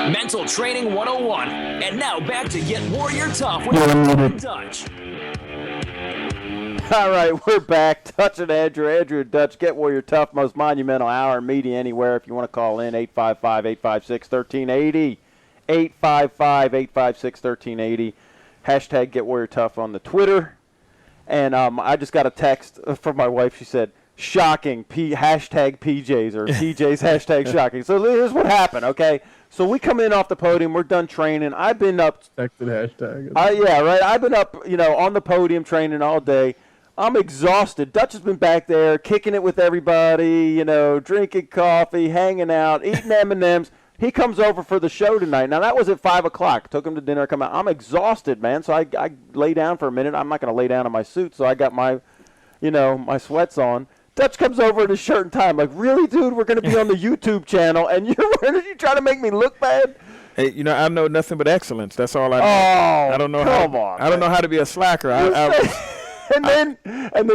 Mental Training 101. And now back to Get Warrior Tough with Dutch. All right, we're back. Dutch and Andrew. Andrew and Dutch, Get Warrior Tough, most monumental hour media anywhere. If you want to call in, 855-856-1380. 855-856-1380. Hashtag Get Warrior Tough on the Twitter. And I just got a text from my wife. She said, shocking, hashtag PJs, or PJs, hashtag shocking. So here's what happened, okay? So we come in off the podium. We're done training. I've been up. Texted hashtag. Yeah, right. I've been up, on the podium training all day. I'm exhausted. Dutch has been back there kicking it with everybody, drinking coffee, hanging out, eating M&Ms. He comes over for the show tonight. Now, that was at 5 o'clock. Took him to dinner, come out. I'm exhausted, man. So I lay down for a minute. I'm not going to lay down in my suit, so I got my, my sweats on. Dutch comes over in his shirt and tie. I'm like, really, dude? We're going to be on the YouTube channel, and you're trying to make me look bad? Hey, I know nothing but excellence. That's all I know. Oh, I don't know I don't know how to be a slacker. And then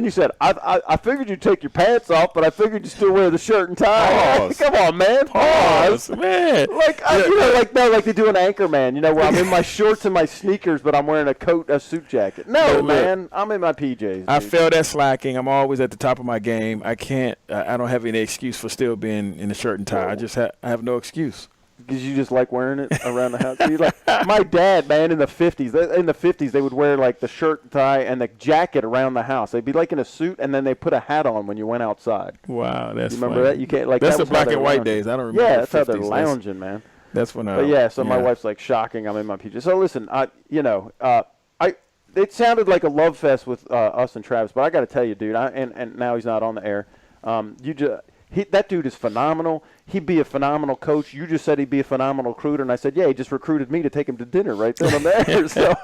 you said, I figured you'd take your pants off, but I figured you'd still wear the shirt and tie. Come on, man. Pause, man. Like they do an Anchorman, where I'm in my shorts and my sneakers, but I'm wearing a suit jacket. No, man, I'm in my PJs. I feel that slacking. I'm always at the top of my game. I don't have any excuse for still being in the shirt and tie. I have no excuse. Because you just like wearing it around the house. My dad, man, in the 50s, they would wear like the shirt and tie and the jacket around the house. They'd be like in a suit, and then they put a hat on when you went outside. Wow, that's you remember funny. that? You can't like that's that the black and white days. I don't remember. Yeah, that's 50s. how they're lounging, man. That's when. My wife's like, shocking. I'm in my PJs. So listen, it sounded like a love fest with us and Travis, but I got to tell you, dude, and now he's not on the air. That dude is phenomenal. He'd be a phenomenal coach. You just said he'd be a phenomenal recruiter, and I said, yeah, he just recruited me to take him to dinner right then and there. So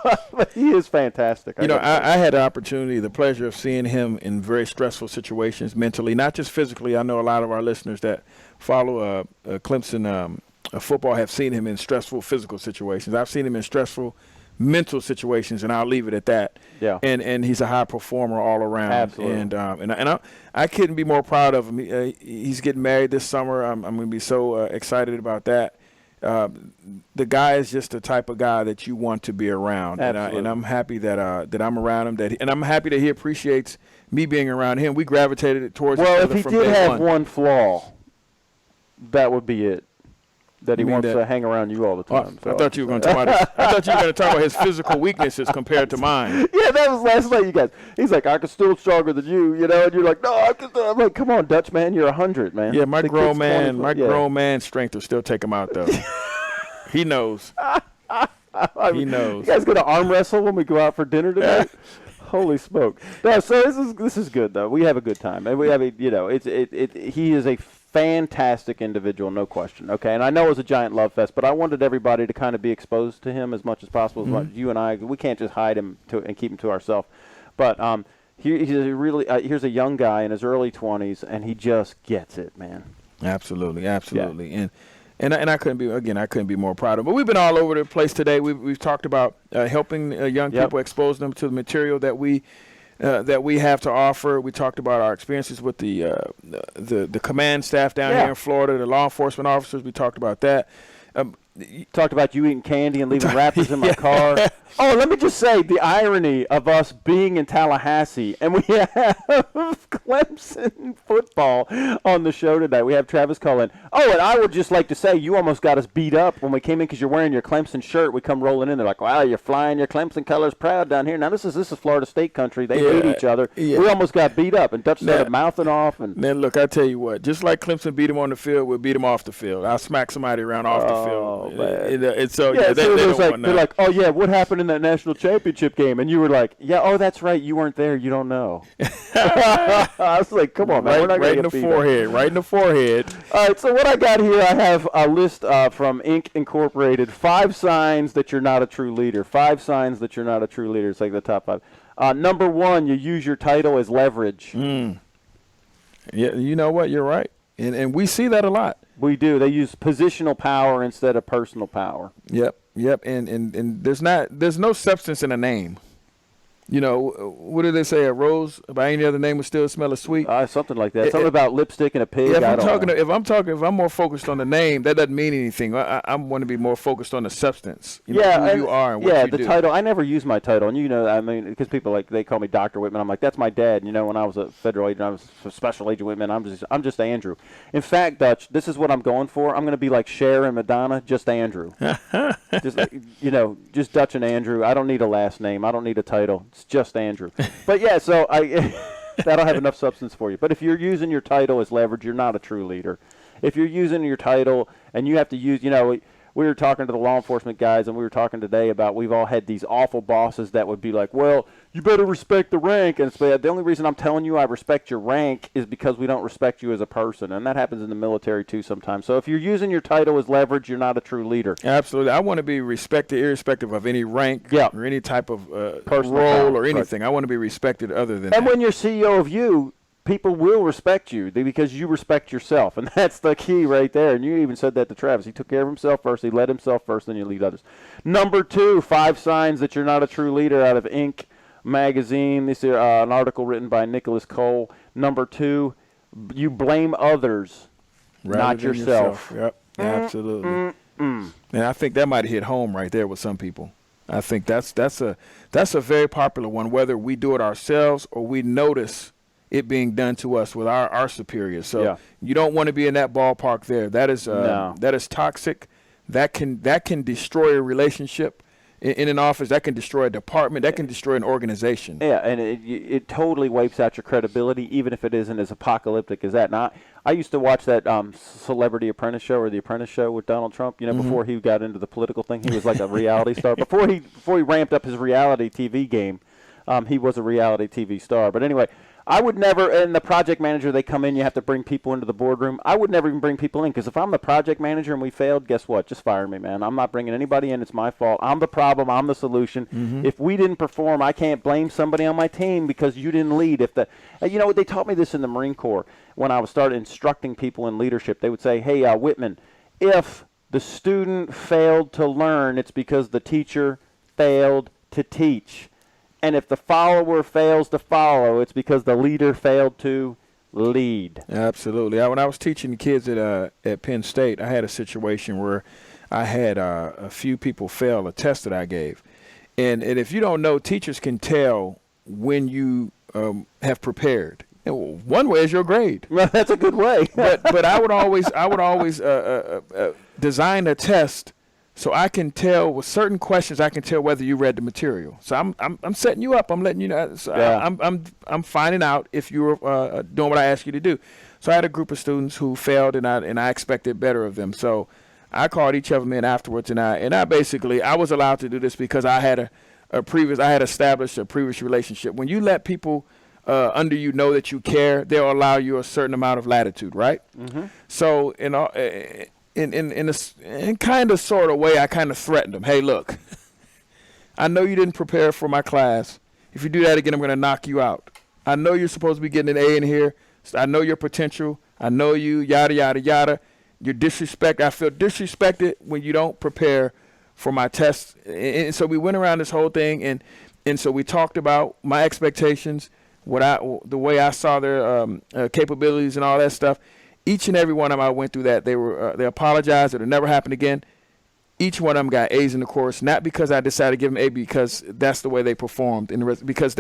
he is fantastic. I had the opportunity, the pleasure of seeing him in very stressful situations mentally, not just physically. I know a lot of our listeners that follow Clemson football have seen him in stressful physical situations. I've seen him in stressful mental situations, and I'll leave it at that. Yeah. And he's a high performer all around. Absolutely. And I couldn't be more proud of him. He's getting married this summer. I'm going to be so excited about that. The guy is just the type of guy that you want to be around. Absolutely. And I'm happy that I'm around him. And I'm happy that he appreciates me being around him. We gravitated towards each other if he from did day have one flaw, that would be it. That he wants to hang around you all the time. I thought you were going to talk about I thought you were going to talk about his physical weaknesses compared to mine. Yeah, that was last night, you guys. He's like, I can still stronger than you, and you're like, no, I can still. I'm like, come on, Dutch man, you're 100, man. Yeah, my grown man strength will still take him out though. He knows. He knows. You guys going to arm wrestle when we go out for dinner tonight? Holy smoke! No, so this is good though. We have a good time, and we have he is a fantastic individual, no question. Okay, and I know it was a giant love fest, but I wanted everybody to kind of be exposed to him as much as possible. As much you and I, we can't just hide him and keep him to ourselves. But he's here's a young guy in his early 20s, and he just gets it, man. Absolutely. Yeah. And I couldn't be more proud of him. But we've been all over the place today. We've talked about helping young people, expose them to the material that we have to offer. We talked about our experiences with the command staff down here in Florida, the law enforcement officers. We talked about that. Talked about you eating candy and leaving wrappers in my car. Oh, let me just say the irony of us being in Tallahassee, and we have Clemson football on the show today. We have Travis Coleman. Oh, and I would just like to say you almost got us beat up when we came in because you're wearing your Clemson shirt. We come rolling in. They're like, wow, you're flying your Clemson colors proud down here. Now, this is Florida State country. They hate each other. Yeah. We almost got beat up, and Dutch started mouthing off. And then, look, I tell you what, just like Clemson beat him on the field, we'll beat him off the field. I'll smack somebody around off the field. They're like, oh, yeah, what happened in that national championship game? And you were like, yeah, oh, that's right. You weren't there. You don't know. I was like, come on, man. We're not right in the forehead. Right in the forehead. All right, so what I got here, I have a list from Inc. Incorporated, 5 signs that you're not a true leader. 5 signs that you're not a true leader. It's like the top 5. Number 1, you use your title as leverage. Yeah, you know what? You're right. And we see that a lot. We do. They use positional power instead of personal power. Yep. And there's no substance in a name. You know, what do they say? A rose by any other name would still smell as sweet. Something like that. Something about lipstick and a pig. Yeah, if I'm more focused on the name, that doesn't mean anything. I want to be more focused on the substance. Who you are and what you do. Yeah, the title. I never use my title, and I mean, because people they call me Dr. Wittman. I'm like, that's my dad. You know, when I was a federal agent, I was a special agent Wittman. I'm just Andrew. In fact, Dutch, this is what I'm going for. I'm going to be like Cher and Madonna, just Andrew. Just Dutch and Andrew. I don't need a last name. I don't need a title. It's just Andrew. But yeah, so that'll have enough substance for you. But if you're using your title as leverage, you're not a true leader. If you're using your title and you have to use, we were talking to the law enforcement guys, and we were talking today about we've all had these awful bosses that would be like, well, you better respect the rank. And it's, the only reason I'm telling you I respect your rank is because we don't respect you as a person. And that happens in the military, too, sometimes. So if you're using your title as leverage, you're not a true leader. Absolutely. I want to be respected irrespective of any rank or any type of personal role or anything. Right. I want to be respected other than that. And when you're CEO of you, people will respect you because you respect yourself, and that's the key right there. And you even said that to Travis. He took care of himself first. He led himself first, then you lead others. Number 2, 5 signs that you're not a true leader out of Inc. magazine. This is an article written by Nicholas Cole. Number 2, you blame others, not yourself. Yep, absolutely. And I think that might have hit home right there with some people. I think that's a very popular one, whether we do it ourselves or we notice it being done to us with our superiors. So you don't want to be in that ballpark there. That is toxic. That can destroy a relationship in an office. That can destroy a department. That can destroy an organization. Yeah, and it totally wipes out your credibility, even if it isn't as apocalyptic as that. Now, I used to watch that Celebrity Apprentice show or The Apprentice show with Donald Trump. Before he got into the political thing, he was like a reality star. Before he ramped up his reality TV game, he was a reality TV star. But anyway, I would never, and the project manager, they come in, you have to bring people into the boardroom. I would never even bring people in, because if I'm the project manager and we failed, guess what? Just fire me, man. I'm not bringing anybody in. It's my fault. I'm the problem. I'm the solution. If we didn't perform, I can't blame somebody on my team because you didn't lead. They taught me this in the Marine Corps when I was started instructing people in leadership. They would say, hey, Wittman, if the student failed to learn, it's because the teacher failed to teach. And if the follower fails to follow, it's because the leader failed to lead. Absolutely. When I was teaching the kids at Penn State, I had a situation where I had a few people fail a test that I gave. And if you don't know, teachers can tell when you have prepared. One way is your grade. Well, that's a good way. but I would always design a test so I can tell with certain questions. I can tell whether you read the material. So I'm setting you up. I'm letting you know. So I'm finding out if you were doing what I asked you to do. So I had a group of students who failed, and I expected better of them. So I called each of them in afterwards, and I basically was allowed to do this because I had established a previous relationship. When you let people under you know that you care, they'll allow you a certain amount of latitude, right? So in kind of sort of way, I kind of threatened them. Hey, look, I know you didn't prepare for my class. If you do that again, I'm going to knock you out. I know you're supposed to be getting an A in here. I know your potential. I know you, yada, yada, yada. Your disrespect. I feel disrespected when you don't prepare for my test. And so we went around this whole thing, and so we talked about my expectations, the way I saw their capabilities and all that stuff. Each and every one of them, I went through that. They apologized. It'll never happen again. Each one of them got A's in the course, not because I decided to give them A, because that's the way they performed. Because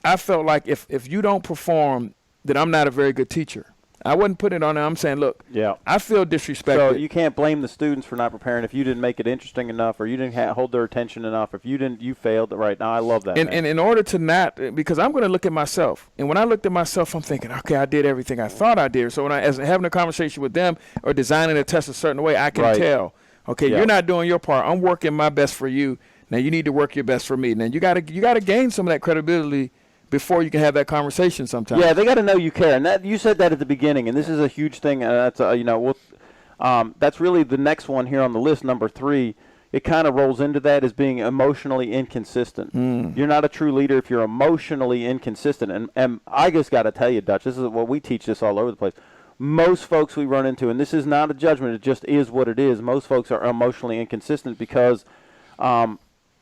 I felt like if you don't perform, then I'm not a very good teacher. I wasn't putting it on them. I'm saying, look, I feel disrespected. So you can't blame the students for not preparing if you didn't make it interesting enough, or you didn't hold their attention enough. If you didn't, you failed. Right now, I love that. And in order to not, because I'm going to look at myself, and when I looked at myself, I'm thinking, okay, I did everything I thought I did. So when as having a conversation with them or designing a test a certain way, I can tell, okay, you're not doing your part. I'm working my best for you. Now you need to work your best for me. Now you got to gain some of that credibility before you can have that conversation sometimes. Yeah, they got to know you care. And that you said that at the beginning, and this is a huge thing. That's that's really the next one here on the list, number 3. It kind of rolls into that as being emotionally inconsistent. You're not a true leader if you're emotionally inconsistent. And I just got to tell you, Dutch, this is what we teach this all over the place. Most folks we run into, and this is not a judgment, it just is what it is. Most folks are emotionally inconsistent because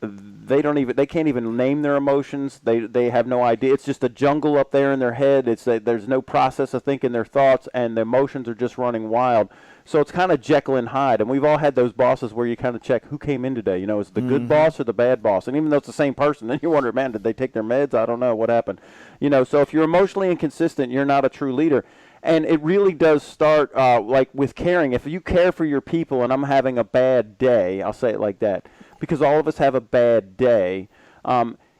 they can't even name their emotions. They have no idea. It's just a jungle up there in their head. There's no process of thinking their thoughts, and the emotions are just running wild. So it's kind of Jekyll and Hyde, and we've all had those bosses where you kind of check who came in today. Is it the good boss or the bad boss? And even though it's the same person, then you wonder, man, did they take their meds? I don't know what happened. So if you're emotionally inconsistent, you're not a true leader. And it really does start like with caring. If you care for your people, and I'm having a bad day, I'll say it like that, because all of us have a bad day.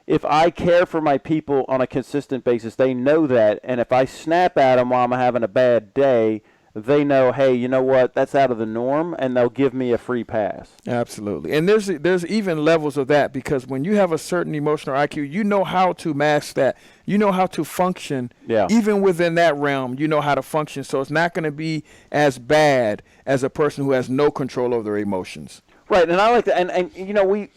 If I care for my people on a consistent basis, they know that. And if I snap at them while I'm having a bad day, they know, hey, you know what, that's out of the norm, and they'll give me a free pass. Absolutely. And there's even levels of that, because when you have a certain emotional IQ, you know how to mask that. You know how to function. Yeah. Even within that realm, you know how to function. So it's not going to be as bad as a person who has no control over their emotions. Right, and I like that. And we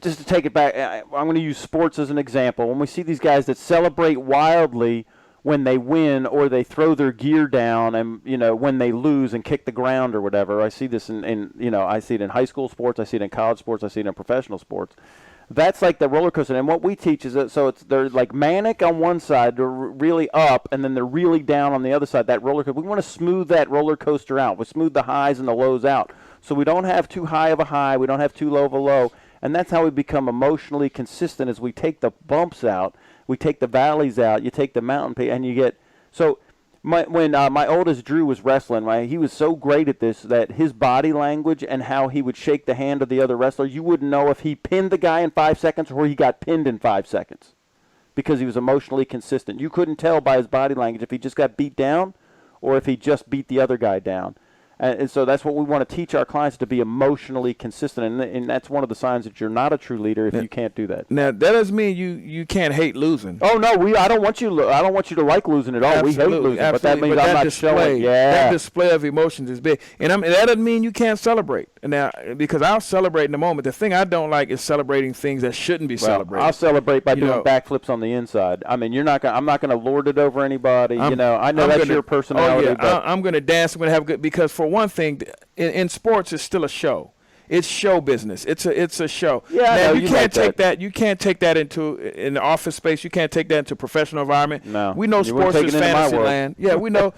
just to take it back, I'm going to use sports as an example. When we see these guys that celebrate wildly when they win, or they throw their gear down, and when they lose and kick the ground or whatever. I see this in I see it in high school sports, I see it in college sports, I see it in professional sports. That's like the roller coaster. And what we teach is that they're like manic on one side, they're really up, and then they're really down on the other side. That roller coaster. We want to smooth that roller coaster out. We smooth the highs and the lows out, so we don't have too high of a high, we don't have too low of a low. And that's how we become emotionally consistent, as we take the bumps out. We take the valleys out. You take the mountain peak, and you get so. When my oldest Drew was wrestling, right, he was so great at this that his body language and how he would shake the hand of the other wrestler, you wouldn't know if he pinned the guy in 5 seconds or he got pinned in 5 seconds, because he was emotionally consistent. You couldn't tell by his body language if he just got beat down or if he just beat the other guy down. And so that's what we want to teach our clients, to be emotionally consistent, and that's one of the signs that you're not a true leader if you can't do that. Now that doesn't mean you can't hate losing. Oh no, I don't want you to like losing at all. Absolutely, we hate losing, absolutely. but that means I'm not showing. Yeah, that display of emotions is big, and that doesn't mean you can't celebrate. Now, because I'll celebrate in the moment. The thing I don't like is celebrating things that shouldn't be celebrated. I'll celebrate by doing backflips on the inside. I mean, I'm not going to lord it over anybody. I know that's your personality. Oh yeah, I'm going to dance. I'm going to have good, because for one thing, in sports, it's still a show. It's show business. It's a show. Yeah, now, you can't take that. You can't take that in the office space. You can't take that into a professional environment. No, we know sports is fantasy land. Yeah, we know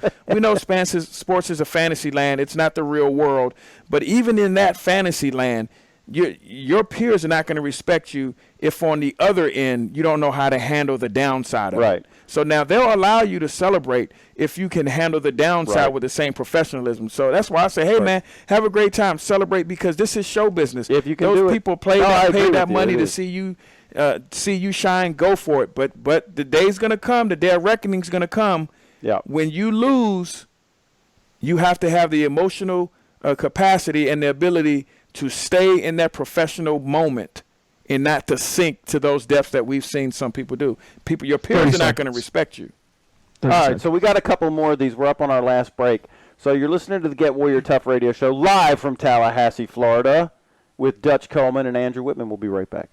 sports is a fantasy land. It's not the real world. But even in that fantasy land, your peers are not going to respect you if on the other end you don't know how to handle the downside of it. So now they'll allow you to celebrate if you can handle the downside with the same professionalism. So that's why I say, hey, man, have a great time. Celebrate, because this is show business. If you can Those do people pay that money to see you shine, go for it. But the day's going to come, the day of reckoning's going to come. Yeah. When you lose, you have to have the emotional capacity and the ability to stay in that professional moment and not to sink to those depths that we've seen some people do. Your peers are not going to respect you. All right, so we got a couple more of these. We're up on our last break. So you're listening to the Get Warrior Tough radio show live from Tallahassee, Florida, with Dutch Coleman and Andrew Wittman. We'll be right back.